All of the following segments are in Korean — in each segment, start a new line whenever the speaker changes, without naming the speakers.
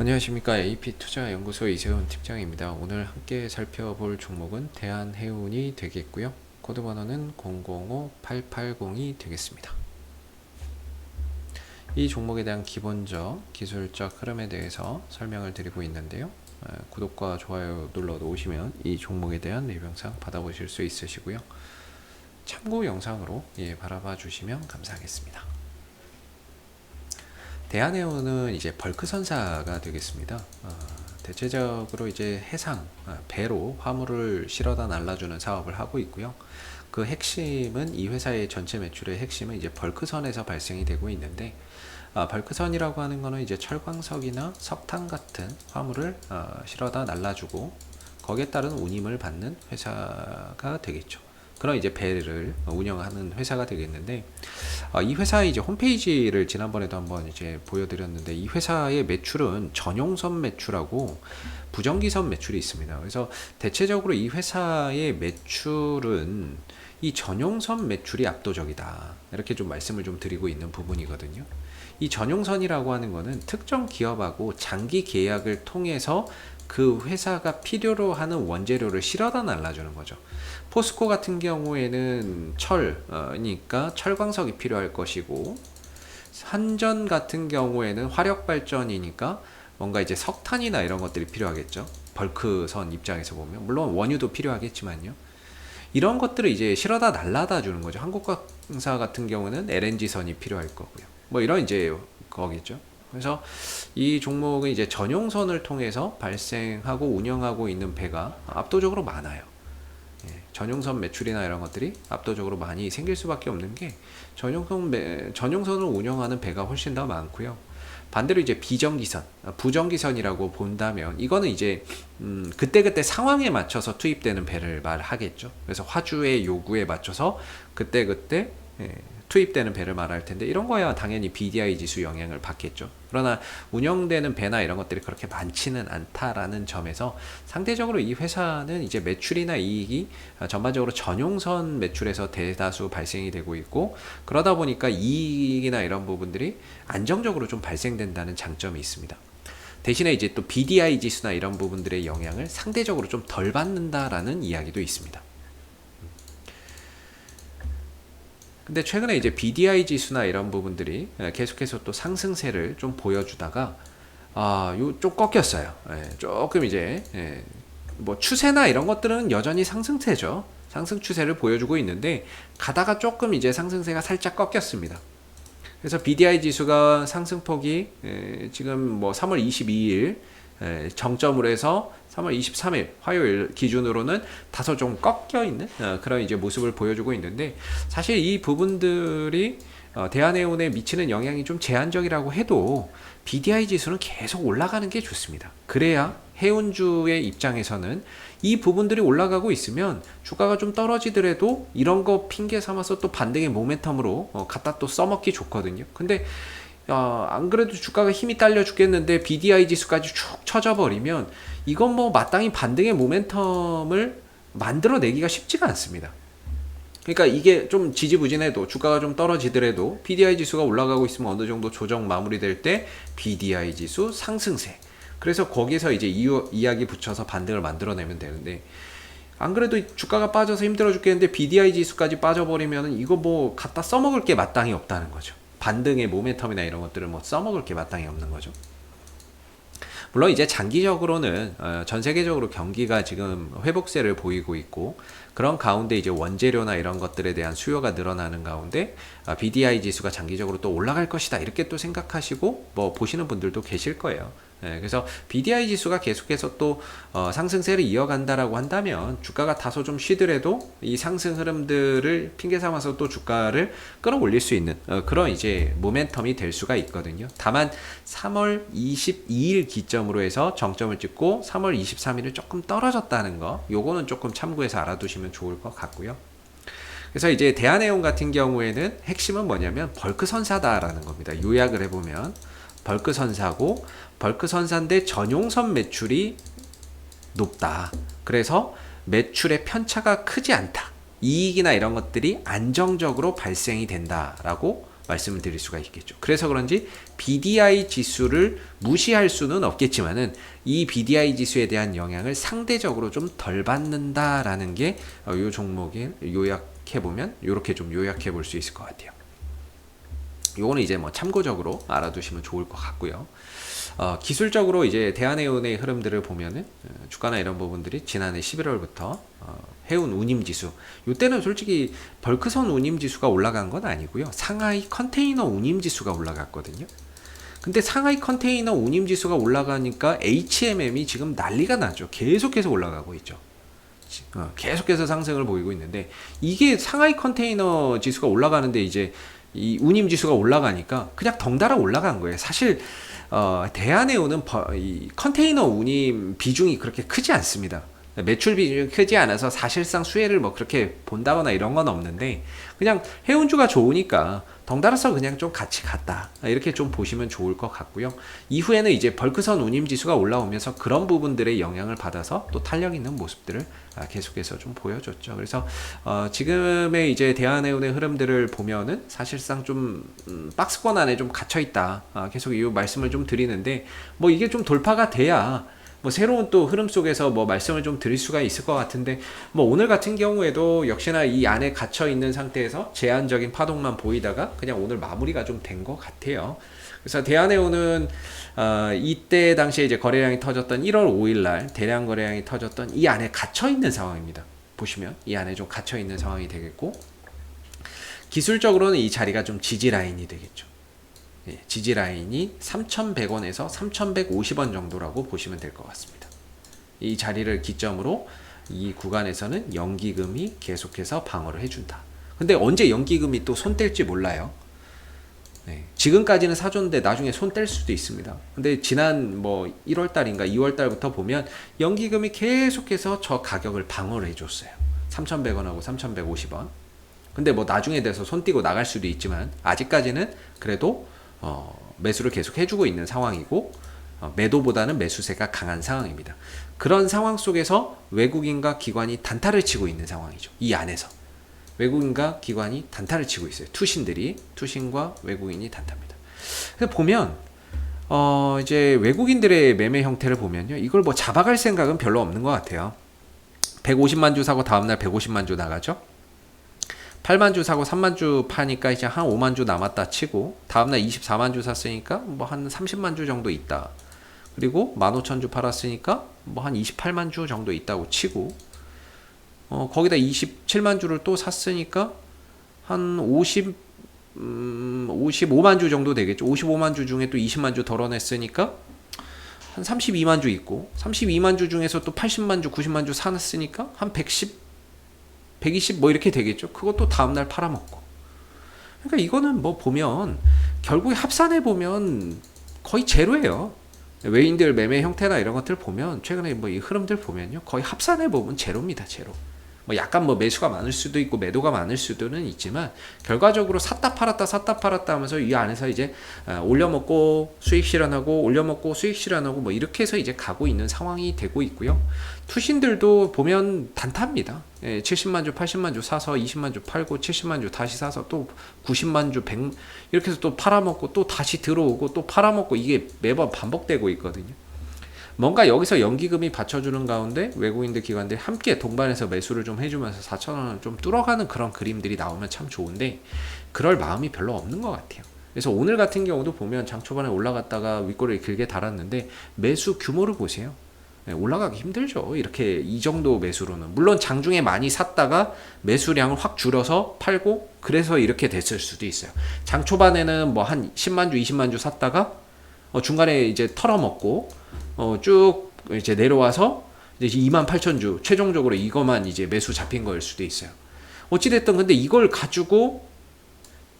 안녕하십니까. AP투자연구소 이세훈 팀장입니다. 오늘 함께 살펴볼 종목은 대한해운이 되겠고요. 코드번호는 005880이 되겠습니다. 이 종목에 대한 기본적 기술적 흐름에 대해서 설명을 드리고 있는데요. 구독과 좋아요 눌러 놓으시면 이 종목에 대한 리뷰 영상 받아보실 수 있으시고요. 참고 영상으로 바라봐 주시면 감사하겠습니다. 대한해운은 이제 벌크 선사가 되겠습니다. 대체적으로 이제 해상, 배로 화물을 실어다 날라주는 사업을 하고 있고요. 그 핵심은 이 회사의 전체 매출의 핵심은 이제 벌크선에서 발생이 되고 있는데, 벌크선이라고 하는 거는 이제 철광석이나 석탄 같은 화물을 실어다 날라주고 거기에 따른 운임을 받는 회사가 되겠죠. 그런 이제 배를 운영하는 회사가 되겠는데, 이 회사의 이제 홈페이지를 지난번에도 한번 이제 보여드렸는데, 이 회사의 매출은 전용선 매출하고 부정기선 매출이 있습니다. 그래서 대체적으로 이 회사의 매출은 이 전용선 매출이 압도적이다, 이렇게 좀 말씀을 좀 드리고 있는 부분이거든요. 이 전용선이라고 하는 거는 특정 기업하고 장기 계약을 통해서 그 회사가 필요로 하는 원재료를 실어다 날라주는 거죠. 포스코 같은 경우에는 철이니까 철광석이 필요할 것이고, 한전 같은 경우에는 화력 발전이니까 뭔가 이제 석탄이나 이런 것들이 필요하겠죠. 벌크선 입장에서 보면 물론 원유도 필요하겠지만요. 이런 것들을 이제 실어다 날라다 주는 거죠. 한국광사 같은 경우는 LNG선이 필요할 거고요. 뭐 이런 이제 거겠죠. 그래서 이 종목은 이제 전용선을 통해서 발생하고 운영하고 있는 배가 압도적으로 많아요. 전용선 매출이나 이런 것들이 압도적으로 많이 생길 수밖에 없는 게 전용선을 운영하는 배가 훨씬 더 많고요. 반대로 이제 비정기선, 부정기선이라고 본다면 이거는 이제 그때그때 상황에 맞춰서 투입되는 배를 말하겠죠. 그래서 화주의 요구에 맞춰서 그때그때 투입되는 배를 말할 텐데, 이런 거야 당연히 BDI 지수 영향을 받겠죠. 그러나 운영되는 배나 이런 것들이 그렇게 많지는 않다라는 점에서 상대적으로 이 회사는 이제 매출이나 이익이 전반적으로 전용선 매출에서 대다수 발생이 되고 있고, 그러다 보니까 이익이나 이런 부분들이 안정적으로 좀 발생된다는 장점이 있습니다. 대신에 이제 또 BDI 지수나 이런 부분들의 영향을 상대적으로 좀 덜 받는다라는 이야기도 있습니다. 근데 최근에 이제 BDI 지수나 이런 부분들이 계속해서 또 상승세를 좀 보여주다가 좀 꺾였어요. 조금 이제 뭐 추세나 이런 것들은 여전히 상승세죠. 상승 추세를 보여주고 있는데 가다가 조금 이제 상승세가 살짝 꺾였습니다. 그래서 BDI 지수가 상승폭이 지금 뭐 3월 22일 정점으로 해서 3월 23일 화요일 기준으로는 다소 좀 꺾여 있는 그런 이제 모습을 보여주고 있는데, 사실 이 부분들이 대한해운에 미치는 영향이 좀 제한적이라고 해도 BDI 지수는 계속 올라가는 게 좋습니다. 그래야 해운주의 입장에서는 이 부분들이 올라가고 있으면 주가가 좀 떨어지더라도 이런 거 핑계 삼아서 또 반등의 모멘텀으로 갖다 또 써먹기 좋거든요. 근데 안 그래도 주가가 힘이 딸려 죽겠는데 BDI 지수까지 쭉 쳐져버리면 이건 뭐 마땅히 반등의 모멘텀을 만들어내기가 쉽지가 않습니다. 그러니까 이게 좀 지지부진해도 주가가 좀 떨어지더라도 BDI 지수가 올라가고 있으면 어느 정도 조정 마무리될 때 BDI 지수 상승세, 그래서 거기서 이제 이야기 붙여서 반등을 만들어내면 되는데, 안 그래도 주가가 빠져서 힘들어 죽겠는데 BDI 지수까지 빠져버리면 이거 뭐 갖다 써먹을 게 마땅히 없다는 거죠. 반등의 모멘텀이나 이런 것들을 뭐 써먹을 게 마땅히 없는 거죠. 물론 이제 장기적으로는 전 세계적으로 경기가 지금 회복세를 보이고 있고, 그런 가운데 이제 원재료나 이런 것들에 대한 수요가 늘어나는 가운데 BDI 지수가 장기적으로 또 올라갈 것이다, 이렇게 또 생각하시고 뭐 보시는 분들도 계실 거예요. 그래서 BDI 지수가 계속해서 또 상승세를 이어간다라고 한다면 주가가 다소 좀 쉬더라도 이 상승 흐름들을 핑계 삼아서 또 주가를 끌어올릴 수 있는 그런 이제 모멘텀이 될 수가 있거든요. 다만 3월 22일 기점으로 해서 정점을 찍고 3월 23일을 조금 떨어졌다는 거, 요거는 조금 참고해서 알아두시면 좋을 것 같고요. 그래서 이제 대한해운 같은 경우에는 핵심은 뭐냐면 벌크 선사다라는 겁니다. 요약을 해보면 벌크 선사고, 벌크 선사인데 전용선 매출이 높다. 그래서 매출의 편차가 크지 않다. 이익이나 이런 것들이 안정적으로 발생이 된다라고 말씀을 드릴 수가 있겠죠. 그래서 그런지 BDI 지수를 무시할 수는 없겠지만은 이 BDI 지수에 대한 영향을 상대적으로 좀 덜 받는다라는 게 이 종목에 요약해 보면 이렇게 좀 요약해 볼 수 있을 것 같아요. 요거는 이제 뭐 참고적으로 알아두시면 좋을 것 같고요. 기술적으로 이제 대한해운의 흐름들을 보면은 주가나 이런 부분들이 지난해 11월부터 해운 운임 지수, 이때는 솔직히 벌크선 운임 지수가 올라간 건 아니고요. 상하이 컨테이너 운임 지수가 올라갔거든요. 근데 상하이 컨테이너 운임 지수가 올라가니까 HMM이 지금 난리가 나죠. 계속해서 올라가고 있죠. 계속해서 상승을 보이고 있는데, 이게 상하이 컨테이너 지수가 올라가는데 이제 이 운임 지수가 올라가니까 그냥 덩달아 올라간 거예요. 사실 대한해운은 이 컨테이너 운임 비중이 그렇게 크지 않습니다. 매출 비중이 크지 않아서 사실상 수혜를 뭐 그렇게 본다거나 이런 건 없는데, 그냥 해운주가 좋으니까 덩달아서 그냥 좀 같이 갔다, 이렇게 좀 보시면 좋을 것 같고요. 이후에는 이제 벌크선 운임 지수가 올라오면서 그런 부분들의 영향을 받아서 또 탄력 있는 모습들을 계속해서 좀 보여줬죠. 그래서 지금의 이제 대한해운의 흐름들을 보면은 사실상 좀 박스권 안에 좀 갇혀 있다, 계속 이 말씀을 좀 드리는데, 뭐 이게 좀 돌파가 돼야 뭐 새로운 또 흐름 속에서 뭐 말씀을 좀 드릴 수가 있을 것 같은데, 뭐 오늘 같은 경우에도 역시나 이 안에 갇혀 있는 상태에서 제한적인 파동만 보이다가 그냥 오늘 마무리가 좀 된 것 같아요. 그래서 대한해운은 이때 당시에 이제 거래량이 터졌던 1월 5일 날 대량 거래량이 터졌던 이 안에 갇혀 있는 상황입니다. 보시면 이 안에 좀 갇혀 있는 상황이 되겠고, 기술적으로는 이 자리가 좀 지지 라인이 되겠죠. 지지 라인이 3,100원에서 3,150원 정도라고 보시면 될 것 같습니다. 이 자리를 기점으로 이 구간에서는 연기금이 계속해서 방어를 해준다. 근데 언제 연기금이 또 손 뗄지 몰라요. 지금까지는 사줬는데 나중에 손 뗄 수도 있습니다. 근데 지난 뭐 1월달인가 2월달부터 보면 연기금이 계속해서 저 가격을 방어를 해줬어요. 3,100원하고 3,150원. 근데 뭐 나중에 돼서 손 띄고 나갈 수도 있지만, 아직까지는 그래도 매수를 계속 해주고 있는 상황이고, 매도보다는 매수세가 강한 상황입니다. 그런 상황 속에서 외국인과 기관이 단타를 치고 있는 상황이죠. 이 안에서 외국인과 기관이 단타를 치고 있어요. 투신과 외국인이 단타입니다. 그래서 보면 이제 외국인들의 매매 형태를 보면요, 이걸 뭐 잡아갈 생각은 별로 없는 것 같아요. 150만 주 사고 다음날 150만 주 나가죠. 8만 주 사고 3만 주 파니까 이제 한 5만 주 남았다 치고, 다음날 24만 주 샀으니까 뭐 한 30만 주 정도 있다. 그리고 15,000주 팔았으니까 뭐 한 28만 주 정도 있다고 치고, 거기다 27만 주를 또 샀으니까 한 55만 주 정도 되겠죠. 55만 주 중에 또 20만 주 덜어냈으니까 한 32만 주 있고, 32만 주 중에서 또 80만 주, 90만 주 사놨으니까 한 120 뭐 이렇게 되겠죠. 그것도 다음날 팔아먹고. 그러니까 이거는 뭐 보면 결국에 합산해 보면 거의 제로예요. 외인들 매매 형태나 이런 것들 보면, 최근에 뭐 이 흐름들 보면요, 거의 합산해 보면 제로입니다. 제로. 뭐 약간 뭐 매수가 많을 수도 있고 매도가 많을 수도는 있지만, 결과적으로 샀다 팔았다 하면서 이 안에서 이제 올려먹고 수익 실현하고 올려먹고 수익 실현하고 뭐 이렇게 해서 이제 가고 있는 상황이 되고 있고요. 투신들도 보면 단타입니다. 70만 주, 80만 주 사서 20만 주 팔고 70만 주 다시 사서 또 90만 주, 100 이렇게 해서 또 팔아먹고 또 다시 들어오고 또 팔아먹고, 이게 매번 반복되고 있거든요. 뭔가 여기서 연기금이 받쳐주는 가운데 외국인들 기관들이 함께 동반해서 매수를 좀 해주면서 4,000원을 좀 뚫어가는 그런 그림들이 나오면 참 좋은데, 그럴 마음이 별로 없는 것 같아요. 그래서 오늘 같은 경우도 보면 장 초반에 올라갔다가 윗꼬리를 길게 달았는데, 매수 규모를 보세요. 올라가기 힘들죠. 이렇게 이 정도 매수로는. 물론 장중에 많이 샀다가 매수량을 확 줄여서 팔고, 그래서 이렇게 됐을 수도 있어요. 장 초반에는 뭐 한 10만 주, 20만 주 샀다가 중간에 이제 털어먹고 쭉 이제 내려와서 이제 28,000주 최종적으로 이거만 이제 매수 잡힌 거일 수도 있어요. 어찌됐든 근데 이걸 가지고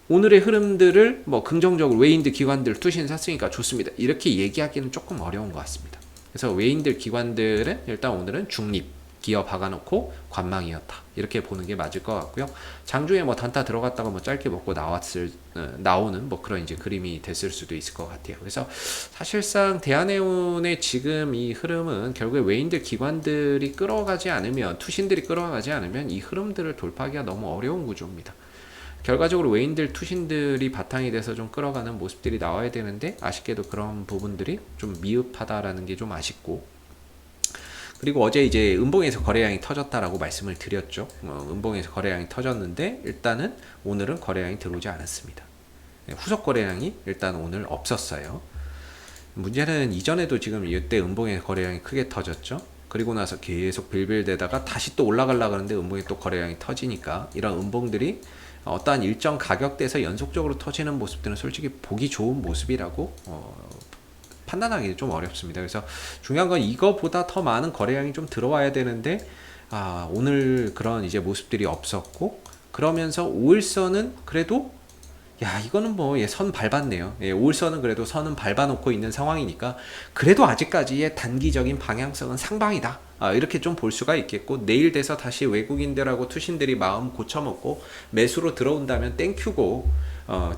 오늘의 흐름들을 뭐 긍정적으로 외인들 기관들 투신 샀으니까 좋습니다, 이렇게 얘기하기는 조금 어려운 것 같습니다. 그래서 외인들 기관들은 일단 오늘은 중립 기어 박아놓고 관망이었다, 이렇게 보는 게 맞을 것 같고요. 장중에 뭐 단타 들어갔다가 뭐 짧게 먹고 나오는 뭐 그런 이제 그림이 됐을 수도 있을 것 같아요. 그래서 사실상 대한해운의 지금 이 흐름은 결국에 외인들 기관들이 끌어가지 않으면, 투신들이 끌어가지 않으면 이 흐름들을 돌파하기가 너무 어려운 구조입니다. 결과적으로 외인들 투신들이 바탕이 돼서 좀 끌어가는 모습들이 나와야 되는데 아쉽게도 그런 부분들이 좀 미흡하다라는 게 좀 아쉽고, 그리고 어제 이제 음봉에서 거래량이 터졌다라고 말씀을 드렸죠. 음봉에서 거래량이 터졌는데 일단은 오늘은 거래량이 들어오지 않았습니다. 후속 거래량이 일단 오늘 없었어요. 문제는 이전에도 지금 이때 음봉에서 거래량이 크게 터졌죠. 그리고 나서 계속 빌빌대다가 다시 또 올라가려고 하는데 음봉에 또 거래량이 터지니까 이런 음봉들이 어떠한 일정 가격대에서 연속적으로 터지는 모습들은 솔직히 보기 좋은 모습이라고 판단하기 좀 어렵습니다. 그래서 중요한 건 이거보다 더 많은 거래량이 좀 들어와야 되는데 오늘 그런 이제 모습들이 없었고, 그러면서 5일선은 그래도 이거는 뭐 선 밟았네요. 5일선은 그래도 선은 밟아놓고 있는 상황이니까 그래도 아직까지의 단기적인 방향성은 상방이다. 이렇게 좀 볼 수가 있겠고, 내일 돼서 다시 외국인들하고 투신들이 마음 고쳐먹고 매수로 들어온다면 땡큐고,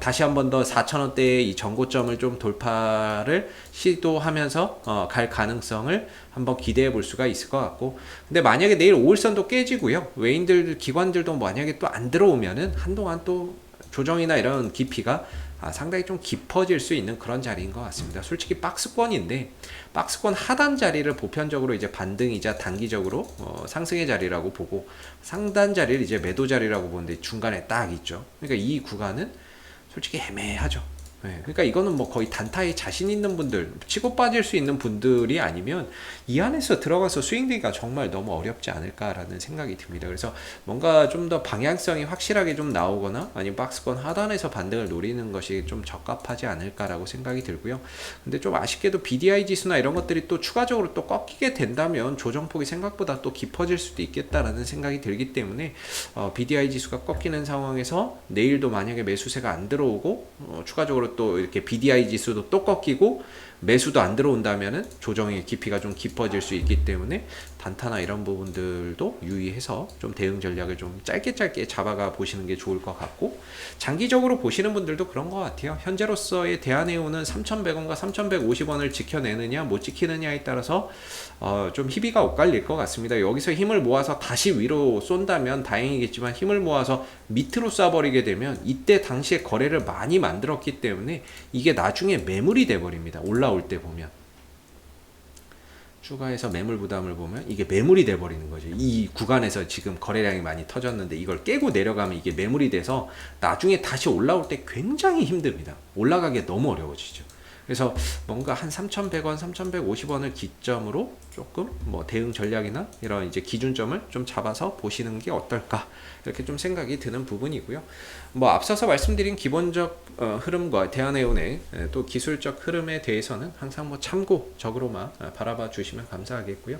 다시 한 번 더 4,000원대의 이 전고점을 좀 돌파를 시도하면서 갈 가능성을 한번 기대해 볼 수가 있을 것 같고, 근데 만약에 내일 5일선도 깨지고요, 외인들 기관들도 만약에 또 안 들어오면은 한동안 또 조정이나 이런 깊이가 상당히 좀 깊어질 수 있는 그런 자리인 것 같습니다. 솔직히 박스권인데 박스권 하단 자리를 보편적으로 이제 반등이자 단기적으로 상승의 자리라고 보고, 상단 자리를 이제 매도 자리라고 보는데 중간에 딱 있죠. 그러니까 이 구간은 솔직히 애매하죠. 그러니까 이거는 뭐 거의 단타에 자신 있는 분들, 치고 빠질 수 있는 분들이 아니면 이 안에서 들어가서 스윙되기가 정말 너무 어렵지 않을까라는 생각이 듭니다. 그래서 뭔가 좀 더 방향성이 확실하게 좀 나오거나 아니면 박스권 하단에서 반등을 노리는 것이 좀 적합하지 않을까라고 생각이 들고요. 근데 좀 아쉽게도 BDI 지수나 이런 것들이 또 추가적으로 또 꺾이게 된다면 조정폭이 생각보다 또 깊어질 수도 있겠다라는 생각이 들기 때문에 BDI 지수가 꺾이는 상황에서 내일도 만약에 매수세가 안 들어오고 추가적으로 또 이렇게 BDI 지수도 또 꺾이고 매수도 안 들어온다면은 조정의 깊이가 좀 깊어질 수 있기 때문에 단타나 이런 부분들도 유의해서 좀 대응 전략을 좀 짧게 잡아가 보시는 게 좋을 것 같고, 장기적으로 보시는 분들도 그런 것 같아요. 현재로서의 대한해운은 3,100원과 3,150원을 지켜내느냐 못 지키느냐에 따라서 좀 희비가 엇갈릴 것 같습니다. 여기서 힘을 모아서 다시 위로 쏜다면 다행이겠지만 힘을 모아서 밑으로 쏴버리게 되면 이때 당시에 거래를 많이 만들었기 때문에 이게 나중에 매물이 돼버립니다. 올라올 때 보면 추가해서 매물 부담을 보면 이게 매물이 돼버리는 거죠. 이 구간에서 지금 거래량이 많이 터졌는데 이걸 깨고 내려가면 이게 매물이 돼서 나중에 다시 올라올 때 굉장히 힘듭니다. 올라가기 너무 어려워지죠. 그래서 뭔가 한 3,100원, 3,150원을 기점으로 조금 뭐 대응 전략이나 이런 이제 기준점을 좀 잡아서 보시는 게 어떨까, 이렇게 좀 생각이 드는 부분이고요. 뭐 앞서서 말씀드린 기본적 흐름과 대한해운의 또 기술적 흐름에 대해서는 항상 뭐 참고적으로만 바라봐 주시면 감사하겠고요.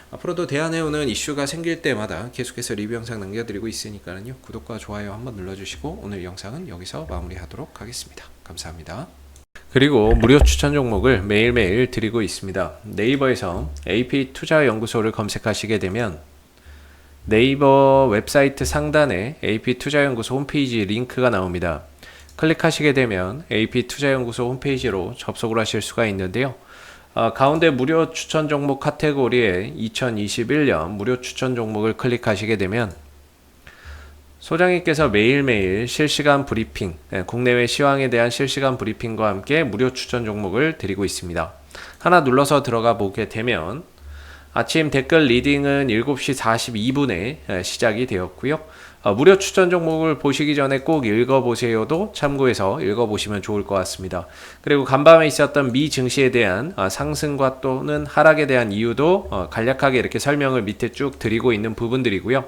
앞으로도 대한해운은 이슈가 생길 때마다 계속해서 리뷰 영상 남겨드리고 있으니까요. 구독과 좋아요 한번 눌러주시고 오늘 영상은 여기서 마무리하도록 하겠습니다. 감사합니다. 그리고 무료 추천 종목을 매일매일 드리고 있습니다. 네이버에서 AP투자연구소를 검색하시게 되면 네이버 웹사이트 상단에 AP투자연구소 홈페이지 링크가 나옵니다. 클릭하시게 되면 AP투자연구소 홈페이지로 접속을 하실 수가 있는데요. 가운데 무료 추천 종목 카테고리에 2021년 무료 추천 종목을 클릭하시게 되면 소장님께서 매일매일 실시간 브리핑, 국내외 시황에 대한 실시간 브리핑과 함께 무료 추천 종목을 드리고 있습니다. 하나 눌러서 들어가 보게 되면 아침 댓글 리딩은 7시 42분에 시작이 되었고요. 무료 추천 종목을 보시기 전에 꼭 읽어보세요도 참고해서 읽어보시면 좋을 것 같습니다. 그리고 간밤에 있었던 미 증시에 대한 상승과 또는 하락에 대한 이유도 간략하게 이렇게 설명을 밑에 쭉 드리고 있는 부분들이고요.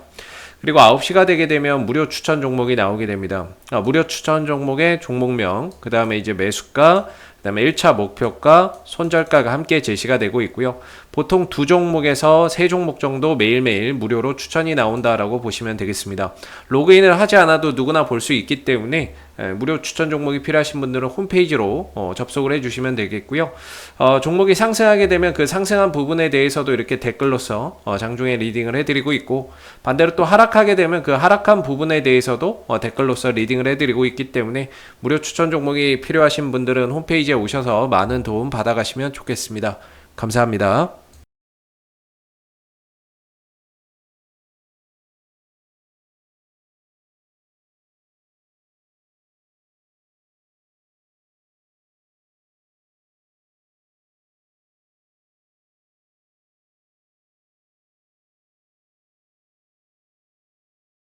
그리고 9시가 되게 되면 무료 추천 종목이 나오게 됩니다. 무료 추천 종목의 종목명, 그 다음에 이제 매수가, 그 다음에 1차 목표가, 손절가가 함께 제시가 되고 있고요. 보통 2종목에서 3종목 정도 매일매일 무료로 추천이 나온다라고 보시면 되겠습니다. 로그인을 하지 않아도 누구나 볼 수 있기 때문에 무료 추천 종목이 필요하신 분들은 홈페이지로 접속을 해주시면 되겠고요. 종목이 상승하게 되면 그 상승한 부분에 대해서도 이렇게 댓글로서 장중에 리딩을 해드리고 있고, 반대로 또 하락하게 되면 그 하락한 부분에 대해서도 댓글로서 리딩을 해드리고 있기 때문에 무료 추천 종목이 필요하신 분들은 홈페이지에 오셔서 많은 도움 받아가시면 좋겠습니다. 감사합니다.